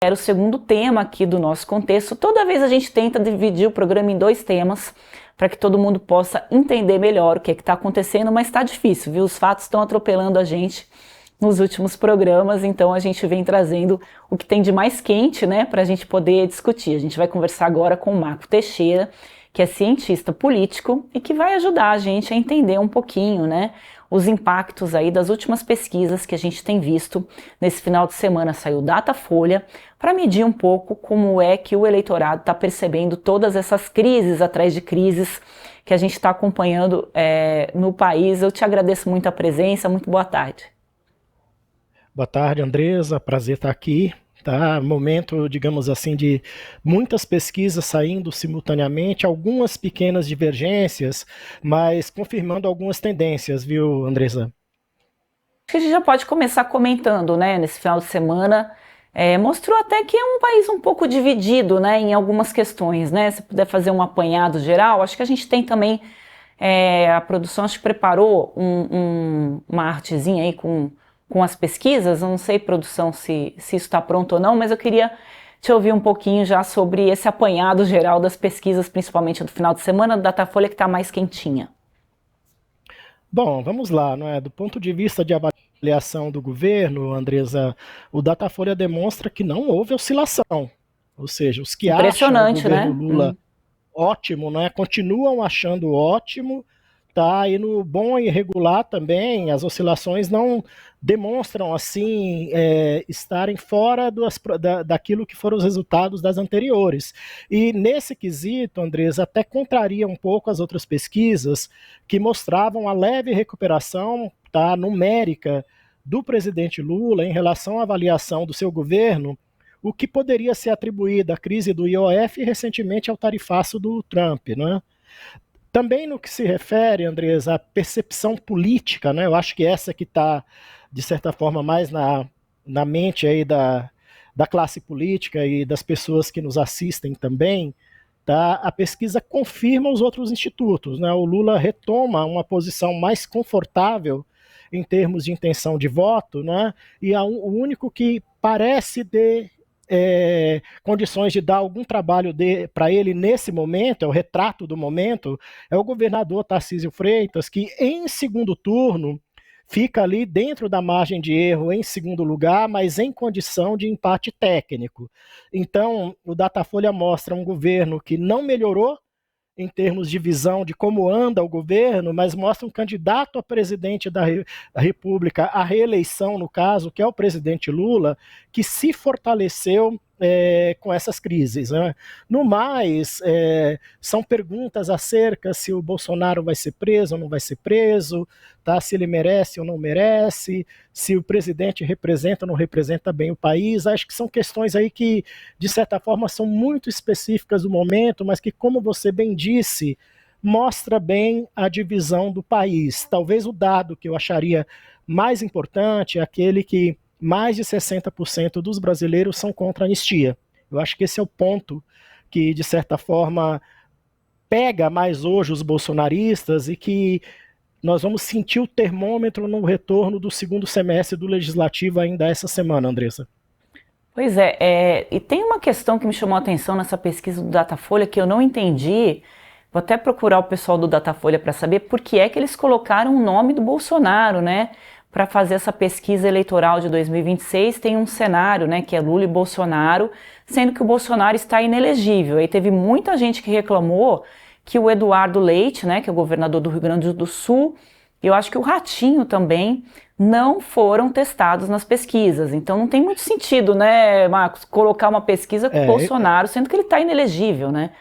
era o segundo tema aqui do nosso contexto. Toda vez a gente tenta dividir o programa em dois temas, para que todo mundo possa entender melhor o que está acontecendo, mas está difícil, viu? Os fatos estão atropelando a gente nos últimos programas, então a gente vem trazendo o que tem de mais quente, né, para a gente poder discutir. A gente vai conversar agora com o Marco Teixeira, que é cientista político e que vai ajudar a gente a entender um pouquinho, né, os impactos aí das últimas pesquisas que a gente tem visto. Nesse final de semana saiu Datafolha para medir um pouco como é que o eleitorado está percebendo todas essas crises atrás de crises que a gente está acompanhando no país. Eu te agradeço muito a presença, muito boa tarde. Boa tarde, Andresa. Prazer estar aqui. Tá? Momento, digamos assim, de muitas pesquisas saindo simultaneamente, algumas pequenas divergências, mas confirmando algumas tendências, viu, Andresa? Acho que a gente já pode começar comentando, né, nesse final de semana. Mostrou até que é um país um pouco dividido, né, em algumas questões, né? Se puder fazer um apanhado geral, acho que a gente tem também a produção acho que preparou uma artezinha aí com as pesquisas. Eu não sei, produção, se isso está pronto ou não, mas eu queria te ouvir um pouquinho já sobre esse apanhado geral das pesquisas, principalmente do final de semana, do Datafolha, que está mais quentinha. Bom, vamos lá, não é? Do ponto de vista de avaliação do governo, Andresa, o Datafolha demonstra que não houve oscilação. Ou seja, os que acham o Impressionante, governo né? Lula ótimo, né? Continuam achando ótimo, tá? E no bom e regular também, as oscilações não demonstram assim estarem fora daquilo que foram os resultados das anteriores. E nesse quesito, Andresa, até contraria um pouco as outras pesquisas que mostravam a leve recuperação, tá, numérica do presidente Lula em relação à avaliação do seu governo, o que poderia ser atribuído à crise do IOF e recentemente ao tarifaço do Trump, né? Também no que se refere, Andres, à percepção política, né? Eu acho que essa que está, de certa forma, mais na mente aí da classe política e das pessoas que nos assistem também, tá? A pesquisa confirma os outros institutos, né? O Lula retoma uma posição mais confortável em termos de intenção de voto, né? E o único que parece ter condições de dar algum trabalho para ele nesse momento, é o retrato do momento, é o governador Tarcísio Freitas, que em segundo turno fica ali dentro da margem de erro em segundo lugar, mas em condição de empate técnico. Então, o Datafolha mostra um governo que não melhorou em termos de visão de como anda o governo, mas mostra um candidato a presidente da República, a reeleição, no caso, que é o presidente Lula, que se fortaleceu com essas crises. Né? No mais, são perguntas acerca se o Bolsonaro vai ser preso ou não vai ser preso, tá? Se ele merece ou não merece, se o presidente representa ou não representa bem o país. Acho que são questões aí que, de certa forma, são muito específicas do momento, mas que, como você bem disse, mostra bem a divisão do país. Talvez o dado que eu acharia mais importante é aquele que mais de 60% dos brasileiros são contra a anistia. Eu acho que esse é o ponto que, de certa forma, pega mais hoje os bolsonaristas e que nós vamos sentir o termômetro no retorno do segundo semestre do Legislativo ainda essa semana, Andressa. Pois e tem uma questão que me chamou a atenção nessa pesquisa do Datafolha que eu não entendi. Vou até procurar o pessoal do Datafolha para saber por que é que eles colocaram o nome do Bolsonaro, né? Para fazer essa pesquisa eleitoral de 2026, tem um cenário, né, que é Lula e Bolsonaro, sendo que o Bolsonaro está inelegível. Aí teve muita gente que reclamou que o Eduardo Leite, né, que é o governador do Rio Grande do Sul, e eu acho que o Ratinho também não foram testados nas pesquisas. Então não tem muito sentido, né, Marcos, colocar uma pesquisa com o É, Bolsonaro, sendo que ele está inelegível, né?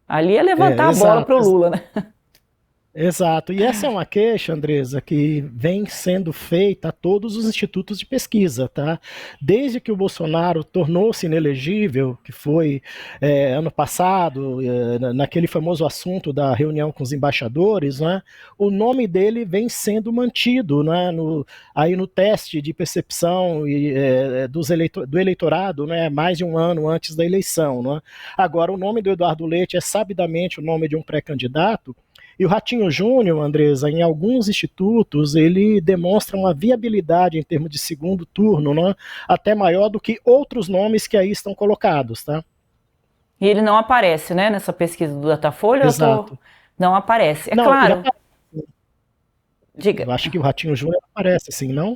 Ali é levantar a bola exato, para o Lula, né? exato. E essa é uma queixa, Andresa, que vem sendo feita a todos os institutos de pesquisa, tá? Desde que o Bolsonaro tornou-se inelegível, que foi ano passado, naquele famoso assunto da reunião com os embaixadores, né? O nome dele vem sendo mantido, né? Aí no teste de percepção do eleitorado, né? Mais de um ano antes da eleição, né? Agora, o nome do Eduardo Leite é sabidamente o nome de um pré-candidato E o Ratinho Júnior, Andresa, em alguns institutos, ele demonstra uma viabilidade em termos de segundo turno, né, até maior do que outros nomes que aí estão colocados, tá? E ele não aparece, né, nessa pesquisa do Datafolha, Exato. não aparece. É Não, ele claro, aparece. diga. Eu acho que o Ratinho Júnior aparece, assim, não?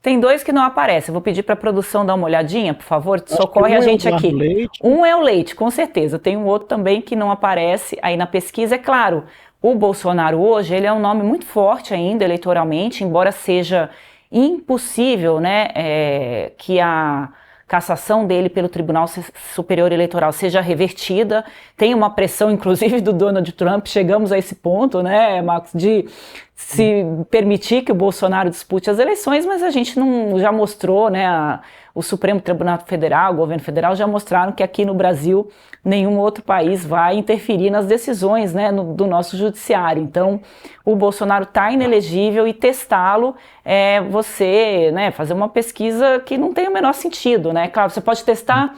Tem dois que não aparecem. Eu vou pedir para a produção dar uma olhadinha, por favor. Acho que Socorre a um é o gente Eduardo aqui. Leite. Um é o Leite, com certeza. Tem um outro também que não aparece aí na pesquisa. É claro, o Bolsonaro hoje, ele é um nome muito forte ainda eleitoralmente, embora seja impossível, né, que a cassação dele pelo Tribunal Superior Eleitoral seja revertida. Tem uma pressão, inclusive, do Donald Trump. Chegamos a esse ponto, né, Marcos, de se permitir que o Bolsonaro dispute as eleições, mas a gente não já mostrou, né, o Supremo Tribunal Federal, o governo federal já mostraram que aqui no Brasil nenhum outro país vai interferir nas decisões, né, do nosso judiciário. Então, o Bolsonaro está inelegível e testá-lo é você, né, fazer uma pesquisa que não tem o menor sentido, né? Claro, você pode testar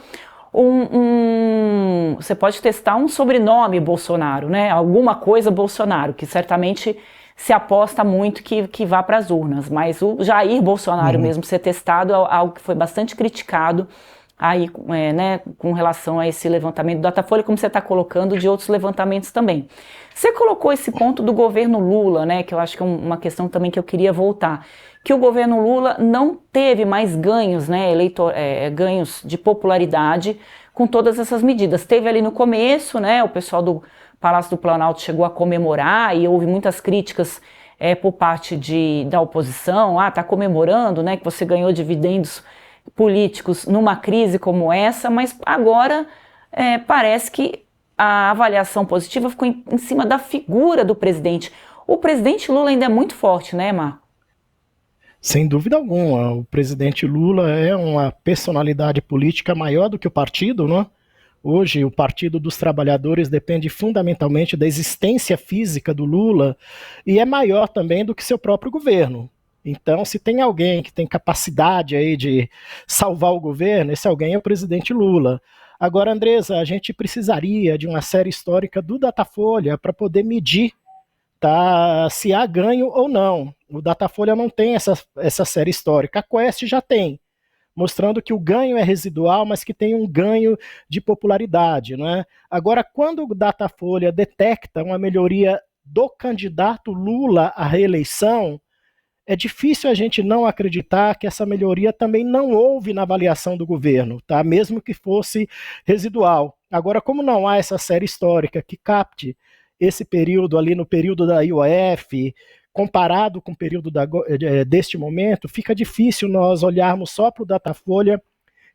você pode testar um sobrenome Bolsonaro, né? Alguma coisa Bolsonaro, que certamente se aposta muito que vá para as urnas, mas o Jair Bolsonaro mesmo ser testado é algo que foi bastante criticado aí, né, com relação a esse levantamento do Datafolha, como você está colocando, de outros levantamentos também. Você colocou esse ponto do governo Lula, né, que eu acho que é uma questão também que eu queria voltar, que o governo Lula não teve mais ganhos, né, ganhos de popularidade com todas essas medidas. Teve ali no começo, né, o pessoal do Palácio do Planalto chegou a comemorar e houve muitas críticas por parte da oposição, tá comemorando, né, que você ganhou dividendos políticos numa crise como essa, mas agora parece que a avaliação positiva ficou em cima da figura do presidente. O presidente Lula ainda é muito forte, né, Marco? Sem dúvida alguma, o presidente Lula é uma personalidade política maior do que o partido, né? Hoje, o Partido dos Trabalhadores depende fundamentalmente da existência física do Lula e é maior também do que seu próprio governo. Então, se tem alguém que tem capacidade aí de salvar o governo, esse alguém é o presidente Lula. Agora, Andresa, a gente precisaria de uma série histórica do Datafolha para poder medir, tá, se há ganho ou não. O Datafolha não tem essa série histórica, a Quest já tem, mostrando que o ganho é residual, mas que tem um ganho de popularidade, né? Agora, quando o Datafolha detecta uma melhoria do candidato Lula à reeleição, é difícil a gente não acreditar que essa melhoria também não houve na avaliação do governo, tá? Mesmo que fosse residual. Agora, como não há essa série histórica que capte esse período ali no período da IOF, comparado com o período deste momento, fica difícil nós olharmos só para o Datafolha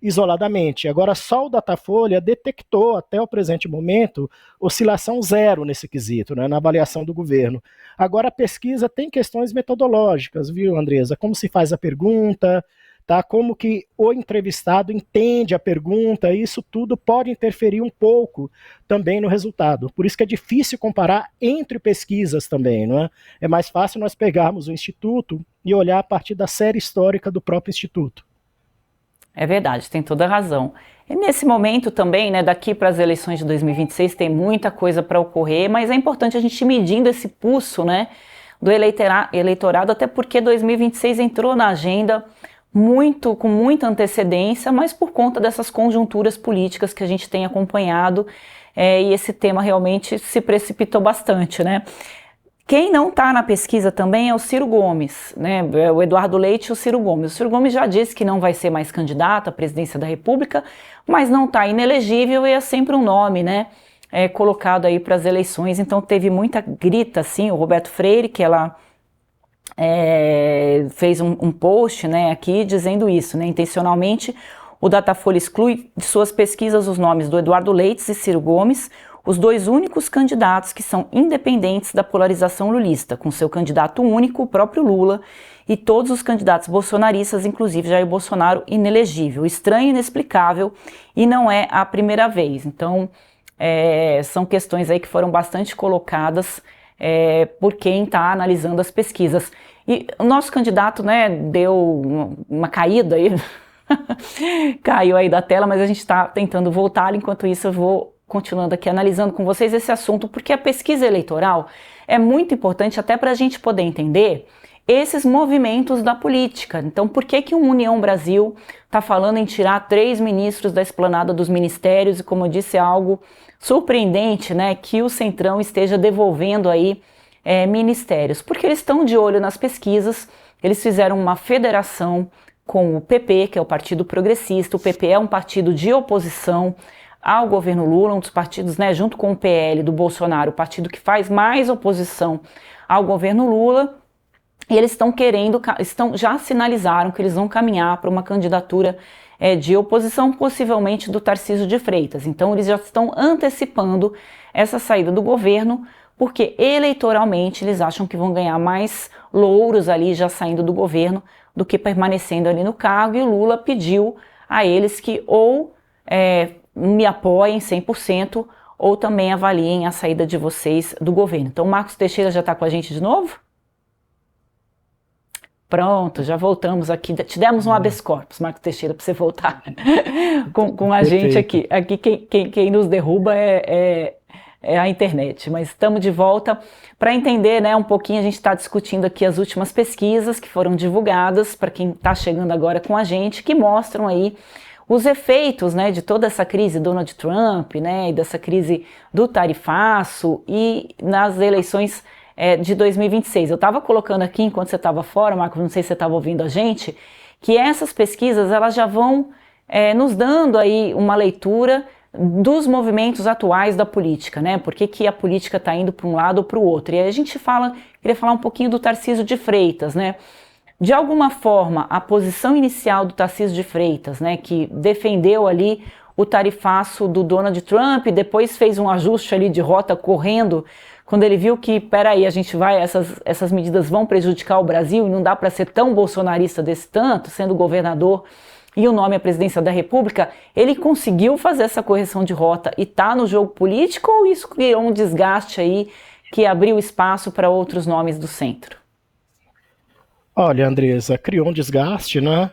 isoladamente. Agora, só o Datafolha detectou, até o presente momento, oscilação zero nesse quesito, né, na avaliação do governo. Agora, a pesquisa tem questões metodológicas, viu, Andresa? Como se faz a pergunta, tá? Como que o entrevistado entende a pergunta, isso tudo pode interferir um pouco também no resultado. Por isso que é difícil comparar entre pesquisas também, não é? É mais fácil nós pegarmos o Instituto e olhar a partir da série histórica do próprio Instituto. É verdade, tem toda a razão. E nesse momento também, né, daqui para as eleições de 2026 tem muita coisa para ocorrer, mas é importante a gente ir medindo esse pulso, né, do eleitorado, até porque 2026 entrou na agenda com muita antecedência, mas por conta dessas conjunturas políticas que a gente tem acompanhado, e esse tema realmente se precipitou bastante, né? Quem não está na pesquisa também é o Ciro Gomes, né? O Eduardo Leite e o Ciro Gomes. O Ciro Gomes já disse que não vai ser mais candidato à presidência da República, mas não está inelegível e é sempre um nome, né? Colocado aí para as eleições. Então teve muita grita, assim, o Roberto Freire, que ela fez um post, né, aqui dizendo isso, né? Intencionalmente, o Datafolha exclui de suas pesquisas os nomes do Eduardo Leite e Ciro Gomes, os dois únicos candidatos que são independentes da polarização lulista, com seu candidato único, o próprio Lula, e todos os candidatos bolsonaristas, inclusive Jair Bolsonaro, inelegível. Estranho, inexplicável, e não é a primeira vez. Então, são questões aí que foram bastante colocadas por quem está analisando as pesquisas. E o nosso candidato, né, deu uma caída aí, caiu aí da tela, mas a gente está tentando voltar. Enquanto isso, eu vou continuando aqui analisando com vocês esse assunto, porque a pesquisa eleitoral é muito importante até para a gente poder entender esses movimentos da política. Então, por que o União Brasil está falando em tirar 3 ministros da esplanada dos ministérios? E como eu disse, é algo surpreendente, né, que o Centrão esteja devolvendo aí ministérios. Porque eles estão de olho nas pesquisas, eles fizeram uma federação com o PP, que é o Partido Progressista. O PP é um partido de oposição ao governo Lula, um dos partidos, né, junto com o PL do Bolsonaro, o partido que faz mais oposição ao governo Lula. E eles já sinalizaram que eles vão caminhar para uma candidatura de oposição, possivelmente do Tarcísio de Freitas. Então eles já estão antecipando essa saída do governo, porque eleitoralmente eles acham que vão ganhar mais louros ali já saindo do governo do que permanecendo ali no cargo. E o Lula pediu a eles que ou me apoiem 100% ou também avaliem a saída de vocês do governo. Então o Marcos Teixeira já está com a gente de novo? Pronto, já voltamos aqui. Te demos um habeas corpus, Marcos Teixeira, para você voltar com a gente aqui. Aqui quem nos derruba é a internet, mas estamos de volta para entender, né, um pouquinho. A gente está discutindo aqui as últimas pesquisas que foram divulgadas, para quem está chegando agora com a gente, que mostram aí os efeitos, né, de toda essa crise Donald Trump, né, e dessa crise do tarifaço e nas eleições de 2026. Eu estava colocando aqui, enquanto você estava fora, Marcos, não sei se você estava ouvindo a gente, que essas pesquisas elas já vão nos dando aí uma leitura dos movimentos atuais da política, né? Por que a política está indo para um lado ou para o outro. E aí a gente queria falar um pouquinho do Tarcísio de Freitas, né? De alguma forma, a posição inicial do Tarcísio de Freitas, né, que defendeu ali o tarifaço do Donald Trump, depois fez um ajuste ali de rota correndo, quando ele viu que, peraí, essas medidas vão prejudicar o Brasil e não dá para ser tão bolsonarista desse tanto, sendo governador e o nome à presidência da República, ele conseguiu fazer essa correção de rota e está no jogo político, ou isso criou um desgaste aí que abriu espaço para outros nomes do centro? Olha, Andresa, criou um desgaste, né?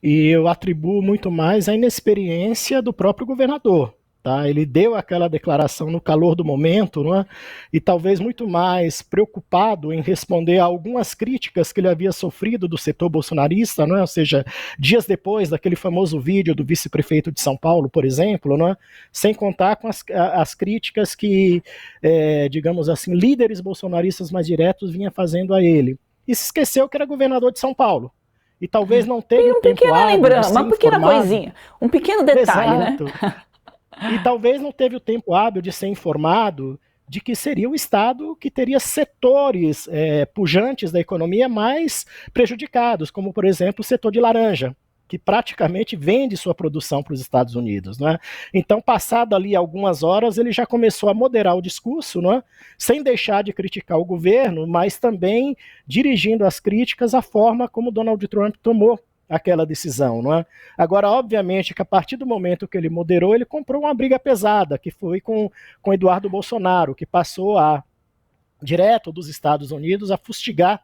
E eu atribuo muito mais à inexperiência do próprio governador. Tá? Ele deu aquela declaração no calor do momento, não é? E talvez muito mais preocupado em responder a algumas críticas que ele havia sofrido do setor bolsonarista, não é? Ou seja, dias depois daquele famoso vídeo do vice-prefeito de São Paulo, por exemplo, não é? Sem contar com as críticas que, digamos assim, líderes bolsonaristas mais diretos vinham fazendo a ele. E se esqueceu que era governador de São Paulo. E talvez não teve o tempo hábil de ser uma pequena informado. Coisinha, um pequeno detalhe, Exato. né? E talvez não teve o tempo hábil de ser informado de que seria o Estado que teria setores pujantes da economia mais prejudicados, como, por exemplo, o setor de laranja, que praticamente vende sua produção para os Estados Unidos. Né? Então, passado ali algumas horas, ele já começou a moderar o discurso, né? Sem deixar de criticar o governo, mas também dirigindo as críticas à forma como Donald Trump tomou aquela decisão, não é? Agora, obviamente, que a partir do momento que ele moderou, ele comprou uma briga pesada, que foi com Eduardo Bolsonaro, que passou direto dos Estados Unidos, a fustigar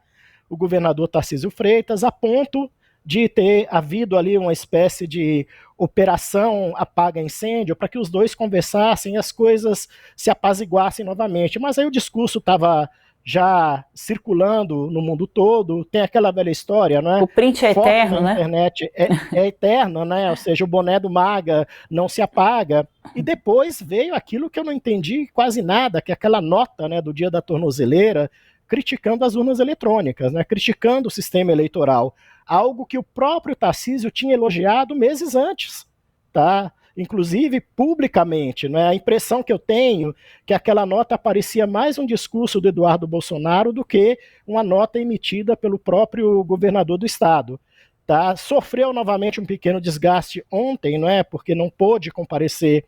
o governador Tarcísio Freitas, a ponto de ter havido ali uma espécie de operação apaga-incêndio para que os dois conversassem e as coisas se apaziguassem novamente. Mas aí o discurso estava já circulando no mundo todo, tem aquela velha história, não é? O print é eterno, né? A internet é eterno, né? Ou seja, o boné do MAGA não se apaga. E depois veio aquilo que eu não entendi quase nada, que é aquela nota, né, do dia da tornozeleira, criticando as urnas eletrônicas, né? Criticando o sistema eleitoral. Algo que o próprio Tarcísio tinha elogiado meses antes, tá? Inclusive publicamente, né? A impressão que eu tenho é que aquela nota parecia mais um discurso do Eduardo Bolsonaro do que uma nota emitida pelo próprio governador do estado. Tá? Sofreu novamente um pequeno desgaste ontem, não é? Porque não pôde comparecer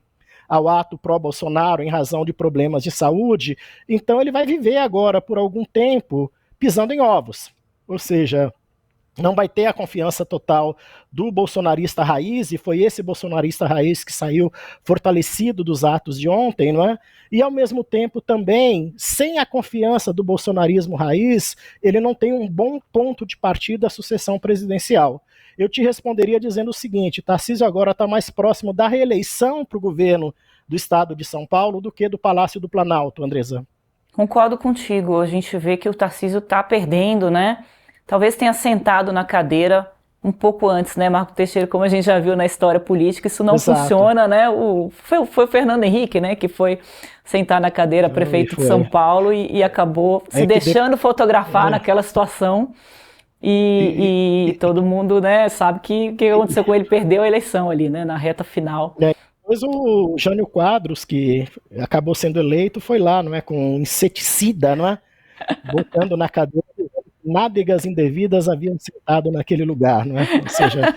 ao ato pró-Bolsonaro em razão de problemas de saúde, então ele vai viver agora por algum tempo pisando em ovos, ou seja, não vai ter a confiança total do bolsonarista raiz, e foi esse bolsonarista raiz que saiu fortalecido dos atos de ontem, não é? E ao mesmo tempo também, sem a confiança do bolsonarismo raiz, ele não tem um bom ponto de partida à sucessão presidencial. Eu te responderia dizendo o seguinte: Tarcísio agora está mais próximo da reeleição para o governo do Estado de São Paulo do que do Palácio do Planalto, Andresa. Concordo contigo, a gente vê que o Tarcísio está perdendo, né? Talvez tenha sentado na cadeira um pouco antes, né, Marco Teixeira, como a gente já viu na história política, isso não Exato. funciona, né? Foi o Fernando Henrique, né, que foi sentar na cadeira prefeito de São Paulo e acabou se deixando fotografar naquela situação e todo mundo, né, sabe que aconteceu com ele, perdeu a eleição ali, né, na reta final. Depois o Jânio Quadros, que acabou sendo eleito, foi lá, não é, com inseticida, não é? Botando na cadeira, nádegas indevidas haviam sentado naquele lugar, não é? Ou seja,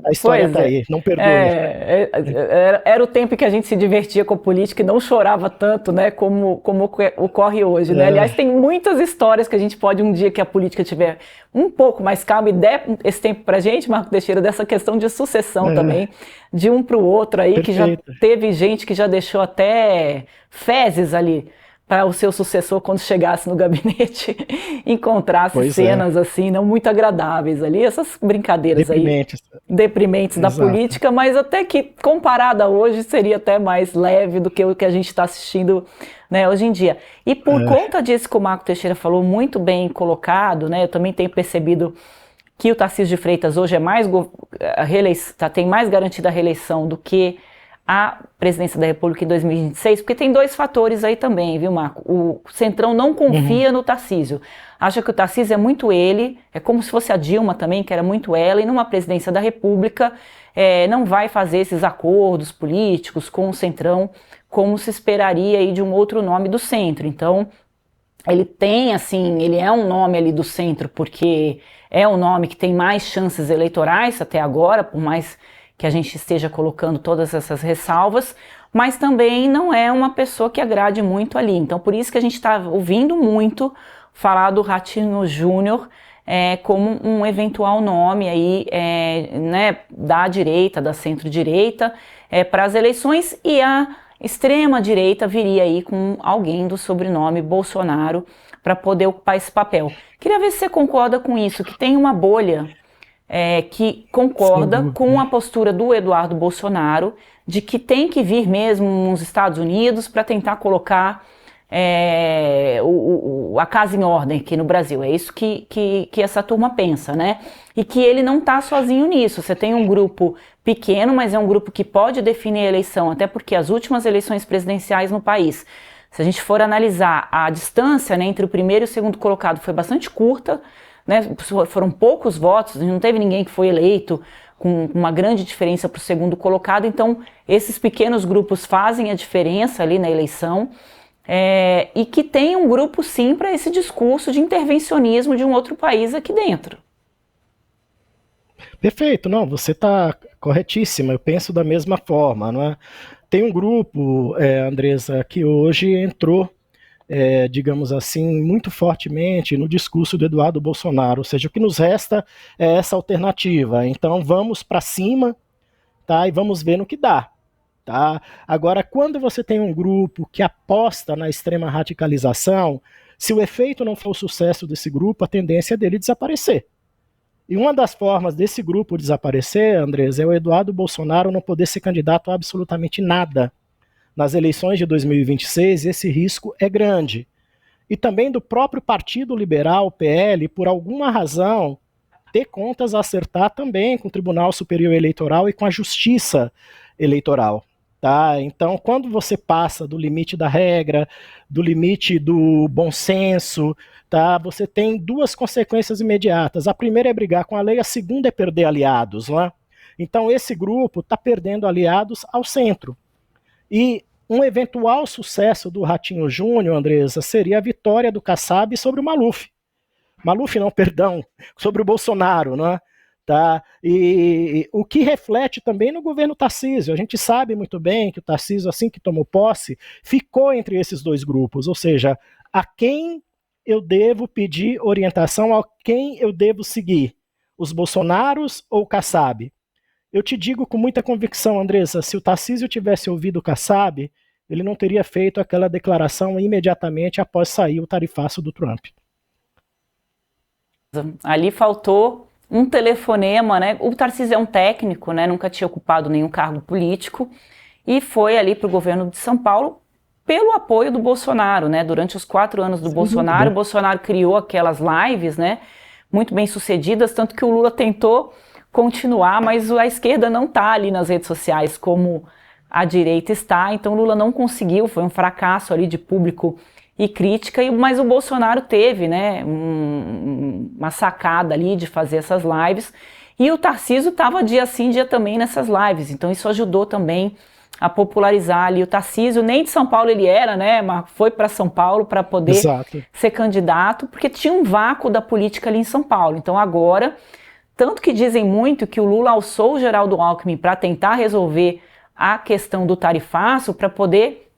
a história está aí, não perdoa. Era o tempo que a gente se divertia com a política e não chorava tanto, né, como ocorre hoje, né? Aliás, tem muitas histórias que a gente pode, um dia que a política tiver um pouco mais calma e der esse tempo pra gente, Marco Teixeira, dessa questão de sucessão também, de um para o outro aí, Perfeito. Que já teve gente que já deixou até fezes ali para o seu sucessor, quando chegasse no gabinete, encontrasse cenas assim, não muito agradáveis ali, essas brincadeiras deprimentes da política, mas até que comparada a hoje seria até mais leve do que o que a gente está assistindo, né, hoje em dia. E por conta disso que o Marco Teixeira falou, muito bem colocado, né, eu também tenho percebido que o Tarcísio de Freitas hoje tem mais garantida a reeleição do que a presidência da República em 2026, porque tem dois fatores aí também, viu, Marco? O Centrão não confia no Tarcísio. Acha que o Tarcísio é muito ele, é como se fosse a Dilma também, que era muito ela, e numa presidência da República não vai fazer esses acordos políticos com o Centrão, como se esperaria aí de um outro nome do centro. Então, ele tem, assim, ele é um nome ali do centro, porque é o nome que tem mais chances eleitorais até agora, por mais que a gente esteja colocando todas essas ressalvas, mas também não é uma pessoa que agrade muito ali. Então, por isso que a gente está ouvindo muito falar do Ratinho Júnior como um eventual nome aí, né, da direita, da centro-direita, para as eleições, e a extrema-direita viria aí com alguém do sobrenome Bolsonaro para poder ocupar esse papel. Queria ver se você concorda com isso, que tem uma bolha que concorda com a postura do Eduardo Bolsonaro de que tem que vir mesmo nos Estados Unidos para tentar colocar a casa em ordem aqui no Brasil. É isso que essa turma pensa, né? E que ele não está sozinho nisso. Você tem um grupo pequeno, mas é um grupo que pode definir a eleição, até porque as últimas eleições presidenciais no país, se a gente for analisar a distância, né, entre o primeiro e o segundo colocado, foi bastante curta, né, foram poucos votos, não teve ninguém que foi eleito com uma grande diferença para o segundo colocado, então esses pequenos grupos fazem a diferença ali na eleição, e que tem um grupo sim para esse discurso de intervencionismo de um outro país aqui dentro. Perfeito, não, você está corretíssima, eu penso da mesma forma, não é? Tem um grupo, Andresa, que hoje entrou, digamos assim, muito fortemente no discurso do Eduardo Bolsonaro, ou seja, o que nos resta é essa alternativa. Então vamos para cima, tá? E vamos ver no que dá. Tá? Agora, quando você tem um grupo que aposta na extrema radicalização, se o efeito não for o sucesso desse grupo, a tendência é dele desaparecer. E uma das formas desse grupo desaparecer, Andrés, é o Eduardo Bolsonaro não poder ser candidato a absolutamente nada. Nas eleições de 2026, esse risco é grande. E também do próprio Partido Liberal, PL, por alguma razão, ter contas a acertar também com o Tribunal Superior Eleitoral e com a Justiça Eleitoral. Tá? Então, quando você passa do limite da regra, do limite do bom senso, tá? Você tem duas consequências imediatas. A primeira é brigar com a lei, a segunda é perder aliados. Não é? Então, esse grupo está perdendo aliados ao centro. E um eventual sucesso do Ratinho Júnior, Andresa, seria a vitória do Kassab sobre o Maluf. Maluf não, perdão, sobre o Bolsonaro, não é? Tá? E o que reflete também no governo Tarcísio. A gente sabe muito bem que o Tarcísio, assim que tomou posse, ficou entre esses dois grupos, ou seja, a quem eu devo pedir orientação, a quem eu devo seguir, os Bolsonaros ou o Kassab? Eu te digo com muita convicção, Andressa, se o Tarcísio tivesse ouvido o Kassab, ele não teria feito aquela declaração imediatamente após sair o tarifaço do Trump. Ali faltou um telefonema, né? O Tarcísio é um técnico, né? Nunca tinha ocupado nenhum cargo político e foi ali para o governo de São Paulo pelo apoio do Bolsonaro, né? Durante os 4 anos do Sem Bolsonaro, o dúvida. Bolsonaro criou aquelas lives, né? Muito bem sucedidas, tanto que o Lula tentou continuar, mas a esquerda não está ali nas redes sociais como a direita está, então o Lula não conseguiu, foi um fracasso ali de público e crítica, mas o Bolsonaro teve, né, uma sacada ali de fazer essas lives, e o Tarcísio estava dia sim, dia também nessas lives, então isso ajudou também a popularizar ali o Tarcísio. Nem de São Paulo ele era, né, mas foi para São Paulo para poder Exato. ser candidato, porque tinha um vácuo da política ali em São Paulo. Então agora, tanto que dizem muito que o Lula alçou o Geraldo Alckmin para tentar resolver a questão do tarifaço, para poder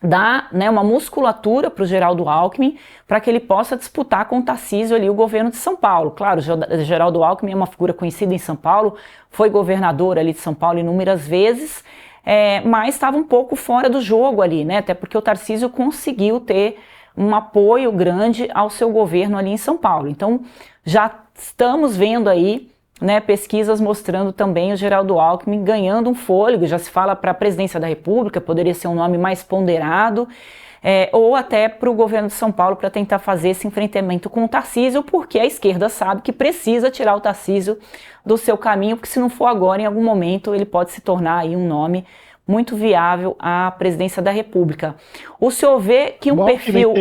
dar, né, uma musculatura para o Geraldo Alckmin, para que ele possa disputar com o Tarcísio ali o governo de São Paulo. Claro, o Geraldo Alckmin é uma figura conhecida em São Paulo, foi governador ali de São Paulo inúmeras vezes, mas estava um pouco fora do jogo ali, né? Até porque o Tarcísio conseguiu ter um apoio grande ao seu governo ali em São Paulo. Então, já estamos vendo aí, né, pesquisas mostrando também o Geraldo Alckmin ganhando um fôlego. Já se fala para a presidência da República, poderia ser um nome mais ponderado, ou até para o governo de São Paulo para tentar fazer esse enfrentamento com o Tarcísio, porque a esquerda sabe que precisa tirar o Tarcísio do seu caminho, porque se não for agora, em algum momento ele pode se tornar aí um nome muito viável à presidência da República. O senhor vê que um perfil...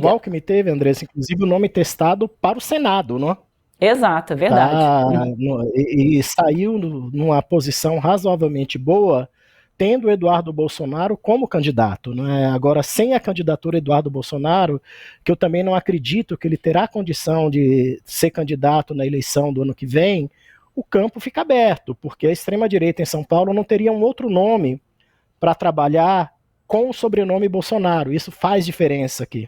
O Alckmin teve, Andressa, inclusive o nome testado para o Senado, não é? Exato, é verdade. E saiu numa posição razoavelmente boa, tendo o Eduardo Bolsonaro como candidato, né? Agora, sem a candidatura Eduardo Bolsonaro, que eu também não acredito que ele terá condição de ser candidato na eleição do ano que vem, o campo fica aberto, porque a extrema-direita em São Paulo não teria um outro nome para trabalhar com o sobrenome Bolsonaro. Isso faz diferença aqui.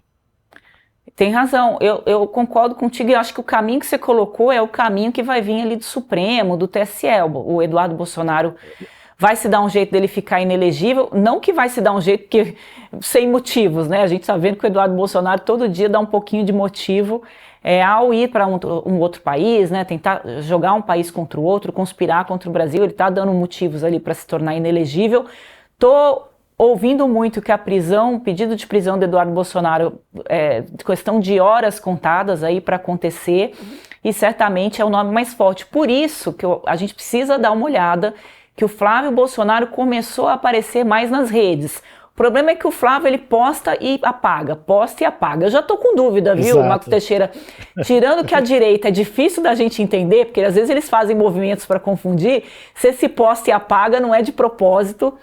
Tem razão, eu concordo contigo e acho que o caminho que você colocou é o caminho que vai vir ali do Supremo, do TSE. O Eduardo Bolsonaro vai se dar um jeito dele ficar inelegível, não que vai se dar um jeito porque, sem motivos, né? A gente está vendo que o Eduardo Bolsonaro todo dia dá um pouquinho de motivo ao ir para um outro país, né? Tentar jogar um país contra o outro, conspirar contra o Brasil, ele está dando motivos ali para se tornar inelegível. Ouvindo muito que a prisão, o pedido de prisão do Eduardo Bolsonaro questão de horas contadas aí para acontecer, e certamente é o nome mais forte. Por isso que a gente precisa dar uma olhada que o Flávio Bolsonaro começou a aparecer mais nas redes. O problema é que o Flávio, ele posta e apaga. Eu já tô com dúvida, viu, Exato. Marcos Teixeira? Tirando que a direita é difícil da gente entender, porque às vezes eles fazem movimentos para confundir, se esse posta e apaga não é de propósito,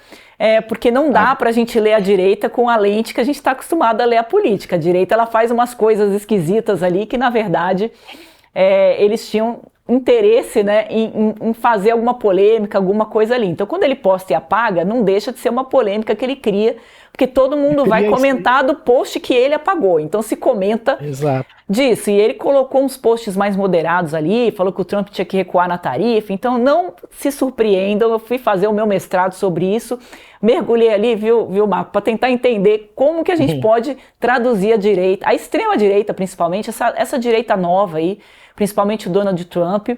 porque não dá para a gente ler a direita com a lente que a gente está acostumado a ler a política. A direita, ela faz umas coisas esquisitas ali que, na verdade, eles tinham interesse, né, em fazer alguma polêmica, alguma coisa ali. Então, quando ele posta e apaga, não deixa de ser uma polêmica que ele cria, porque todo mundo vai comentar do post que ele apagou. Então, se comenta disso. E ele colocou uns posts mais moderados ali, falou que o Trump tinha que recuar na tarifa. Então, não se surpreendam, eu fui fazer o meu mestrado sobre isso, mergulhei ali, viu Marco, para tentar entender como que a gente pode traduzir a direita, a extrema-direita principalmente, essa direita nova aí, principalmente o Donald Trump,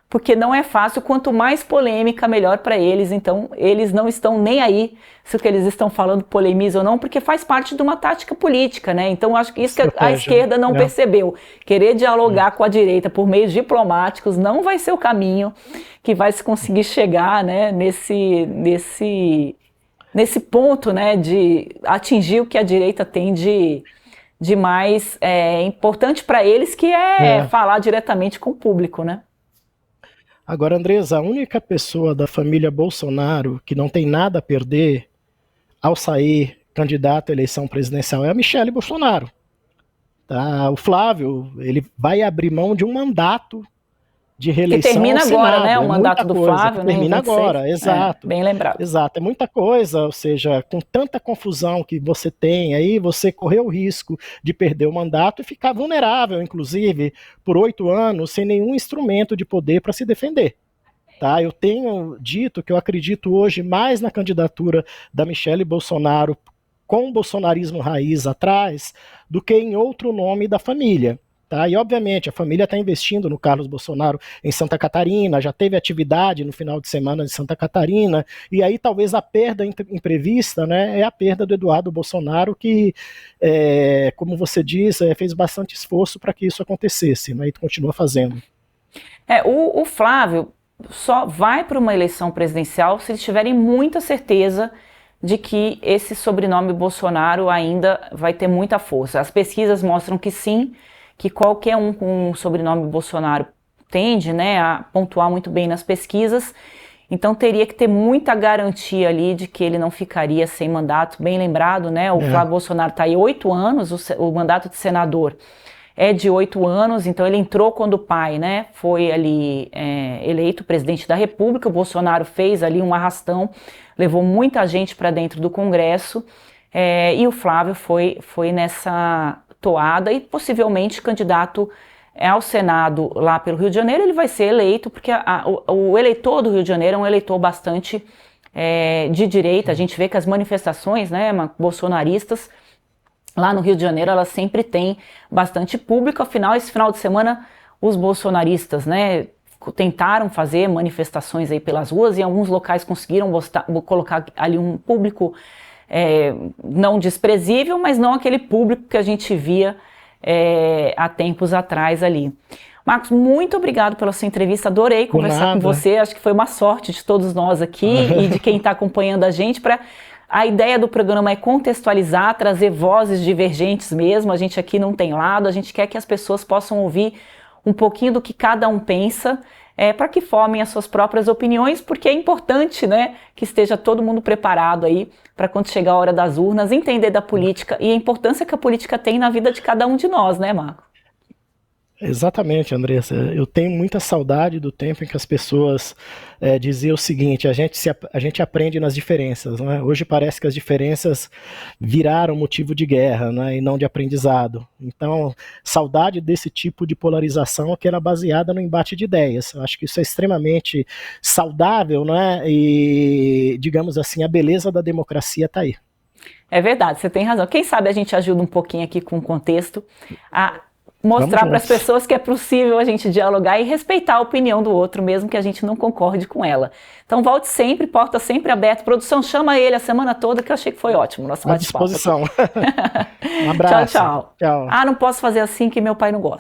porque não é fácil, quanto mais polêmica, melhor para eles. Então, eles não estão nem aí se o que eles estão falando polemiza ou não, porque faz parte de uma tática política, né? Então, acho que isso que a esquerda não percebeu. Querer dialogar com a direita por meios diplomáticos não vai ser o caminho que vai se conseguir chegar, né, nesse ponto, né, de atingir o que a direita tem de mais importante para eles, que é falar diretamente com o público, né? Agora, Andresa, a única pessoa da família Bolsonaro que não tem nada a perder ao sair candidato à eleição presidencial é a Michelle Bolsonaro. Tá? O Flávio, ele vai abrir mão de um mandato de reeleição que termina ao agora, Senado. né? O mandato do Flávio, né? Termina agora, exato. Bem lembrado. Exato, é muita coisa, ou seja, com tanta confusão que você tem aí, você correu o risco de perder o mandato e ficar vulnerável, inclusive, por 8 anos, sem nenhum instrumento de poder para se defender. Tá? Eu tenho dito que eu acredito hoje mais na candidatura da Michelle Bolsonaro com o bolsonarismo raiz atrás do que em outro nome da família. Tá? E, obviamente, a família está investindo no Carlos Bolsonaro em Santa Catarina, já teve atividade no final de semana em Santa Catarina, e aí talvez a perda imprevista, né, é a perda do Eduardo Bolsonaro, que, como você diz, fez bastante esforço para que isso acontecesse, né, e continua fazendo. O Flávio só vai para uma eleição presidencial se eles tiverem muita certeza de que esse sobrenome Bolsonaro ainda vai ter muita força. As pesquisas mostram que sim, que qualquer um com o sobrenome Bolsonaro tende, né, a pontuar muito bem nas pesquisas, então teria que ter muita garantia ali de que ele não ficaria sem mandato. Bem lembrado, né, o Flávio Bolsonaro está aí 8 anos, o mandato de senador é de 8 anos, então ele entrou quando o pai, né, foi ali eleito presidente da República. O Bolsonaro fez ali um arrastão, levou muita gente para dentro do Congresso, e o Flávio foi nessa toada e possivelmente candidato ao Senado lá pelo Rio de Janeiro. Ele vai ser eleito, porque o eleitor do Rio de Janeiro é um eleitor bastante de direita. A gente vê que as manifestações, né, bolsonaristas lá no Rio de Janeiro, elas sempre têm bastante público. Afinal, esse final de semana, os bolsonaristas, né, tentaram fazer manifestações aí pelas ruas, e em alguns locais conseguiram colocar ali um público não desprezível, mas não aquele público que a gente via há tempos atrás ali. Marcos, muito obrigado pela sua entrevista, adorei conversar com você, acho que foi uma sorte de todos nós aqui e de quem está acompanhando a gente. A ideia do programa é contextualizar, trazer vozes divergentes mesmo. A gente aqui não tem lado, a gente quer que as pessoas possam ouvir um pouquinho do que cada um pensa, para que formem as suas próprias opiniões, porque é importante, né, que esteja todo mundo preparado aí para quando chegar a hora das urnas, entender da política e a importância que a política tem na vida de cada um de nós, né, Marco? Exatamente, Andressa. Eu tenho muita saudade do tempo em que as pessoas diziam o seguinte: a gente aprende nas diferenças, né? Hoje parece que as diferenças viraram motivo de guerra, né, e não de aprendizado. Então, saudade desse tipo de polarização que era baseada no embate de ideias. Eu acho que isso é extremamente saudável, né? E, digamos assim, a beleza da democracia está aí. É verdade, você tem razão. Quem sabe a gente ajuda um pouquinho aqui com o contexto a mostrar para as pessoas que é possível a gente dialogar e respeitar a opinião do outro, mesmo que a gente não concorde com ela. Então volte sempre, porta sempre aberta. Produção, chama ele a semana toda, que eu achei que foi ótimo. Nosso à disposição. Um abraço. Tchau. Não posso fazer assim que meu pai não gosta.